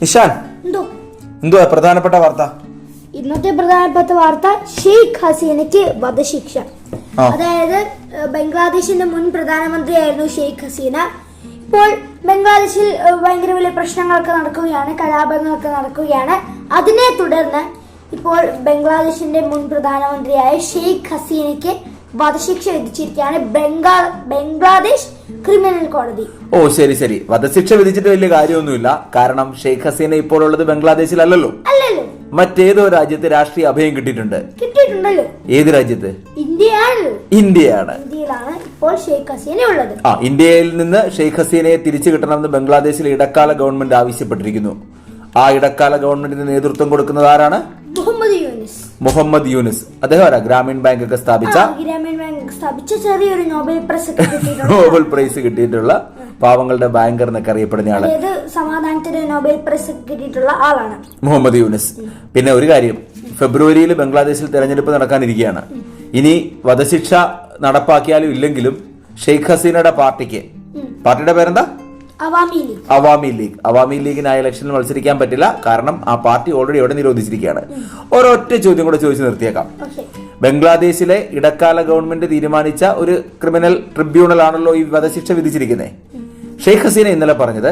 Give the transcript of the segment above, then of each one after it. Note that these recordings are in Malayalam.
നിഷാൻ, എന്തുവാ പ്രധാനപ്പെട്ട വാർത്ത? ഇന്നത്തെ പ്രധാനപ്പെട്ട വാർത്ത ഷെയ്ഖ് ഹസീനയ്ക്ക് വധശിക്ഷ. അതായത് ബംഗ്ലാദേശിന്റെ മുൻ പ്രധാനമന്ത്രിയായിരുന്നു ഷെയ്ഖ് ഹസീന. ഇപ്പോൾ ബംഗ്ലാദേശിൽ ഭയങ്കര വലിയ പ്രശ്നങ്ങളൊക്കെ നടക്കുകയാണ്, കലാപങ്ങളൊക്കെ നടക്കുകയാണ്. അതിനെ തുടർന്ന് ഇപ്പോൾ ബംഗ്ലാദേശിന്റെ മുൻ പ്രധാനമന്ത്രിയായ ഷെയ്ഖ് ഹസീനയ്ക്ക് വധശിക്ഷ വിധിച്ചിരിക്കുകയാണ് ബംഗ്ലാദേശ് ക്രിമിനൽ കോടതി. ഓ ശരി ശരി, വധശിക്ഷ വിധിച്ചിട്ട് വലിയ കാര്യമൊന്നുമില്ല. കാരണം ഷെയ്ഖ് ഹസീന ഇപ്പോൾ ഉള്ളത് ബംഗ്ലാദേശിലല്ലോ, മറ്റേതോ രാജ്യത്ത് രാഷ്ട്രീയ അഭയം കിട്ടിയിട്ടുണ്ടല്ലോ. ഏത് രാജ്യത്ത്? ഇന്ത്യയാണ്. ഇന്ത്യയാണ് ഇപ്പോൾ ഷെയ്ഖ് ഹസീന ഉള്ളത്. ഇന്ത്യയിൽ നിന്ന് ഷെയ്ഖ് ഹസീനയെ തിരിച്ചു കിട്ടണമെന്ന് ബംഗ്ലാദേശിലെ ഇടക്കാല ഗവൺമെന്റ് ആവശ്യപ്പെട്ടിരിക്കുന്നു. ആ ഇടക്കാല ഗവൺമെന്റിന് നേതൃത്വം കൊടുക്കുന്നത് ആരാണ്? മുഹമ്മദ് യൂനിസ്. അദ്ദേഹം ഗ്രാമീൺ ബാങ്ക് ഒക്കെ സ്ഥാപിച്ച ചെറിയൊരു നോബൽ പ്രൈസ് കിട്ടിയിട്ടുള്ള പാവങ്ങളുടെ ബാങ്കർ എന്നൊക്കെ അറിയപ്പെടുന്ന ആള്, സമാധാനത്തിന് നോബൽ പ്രൈസ് കിട്ടിയിട്ടുള്ള ആളാണ് മുഹമ്മദ് യൂനിസ്. പിന്നെ ഒരു കാര്യം, ഫെബ്രുവരിയിൽ ബംഗ്ലാദേശിൽ തെരഞ്ഞെടുപ്പ് നടക്കാനിരിക്കുകയാണ്. ഇനി വധശിക്ഷ നടപ്പാക്കിയാലും ഇല്ലെങ്കിലും ഷെയ്ഖ് ഹസീനയുടെ പാർട്ടിയുടെ പേരെന്താ? അവാമി ലീഗിന് ആ ഇലക്ഷനിൽ മത്സരിക്കാൻ പറ്റില്ല. കാരണം ആ പാർട്ടി ഓൾറെഡി അവിടെ നിരോധിച്ചിരിക്കുകയാണ്. ഒരൊറ്റ ചോദ്യം കൂടെ ചോദിച്ചു നിർത്തിയേക്കാം. ബംഗ്ലാദേശിലെ ഇടക്കാല ഗവൺമെന്റ് തീരുമാനിച്ച ഒരു ക്രിമിനൽ ട്രിബ്യൂണൽ ആണല്ലോ ഈ വധശിക്ഷ വിധിച്ചിരിക്കുന്നത്. ഷെയ്ഖ് ഹസീന ഇന്നലെ പറഞ്ഞത്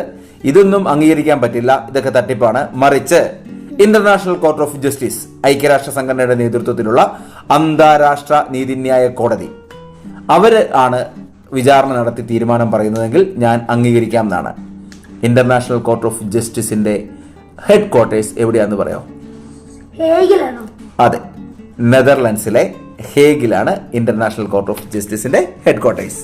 ഇതൊന്നും അംഗീകരിക്കാൻ പറ്റില്ല, ഇതൊക്കെ തട്ടിപ്പാണ്. മറിച്ച് ഇന്റർനാഷണൽ കോർട്ട് ഓഫ് ജസ്റ്റിസ്, ഐക്യരാഷ്ട്ര സംഘടനയുടെ നേതൃത്വത്തിലുള്ള അന്താരാഷ്ട്ര നീതിന്യായ കോടതി, അവര് ആണ് വിചാരണ നടത്തി തീരുമാനം പറയുന്നതെങ്കിൽ ഞാൻ അംഗീകരിക്കാം എന്നാണ്. ഇന്റർനാഷണൽ കോർട്ട് ഓഫ് ജസ്റ്റിസിന്റെ ഹെഡ് ക്വാർട്ടേഴ്സ് എവിടെയാന്ന് പറയാം? അതെ, നെതർലൻഡ്സിലെ ഹേഗിലാണ് ഇന്റർനാഷണൽ കോർട്ട് ഓഫ് ജസ്റ്റിസിന്റെ ഹെഡ് ക്വാർട്ടേഴ്സ്.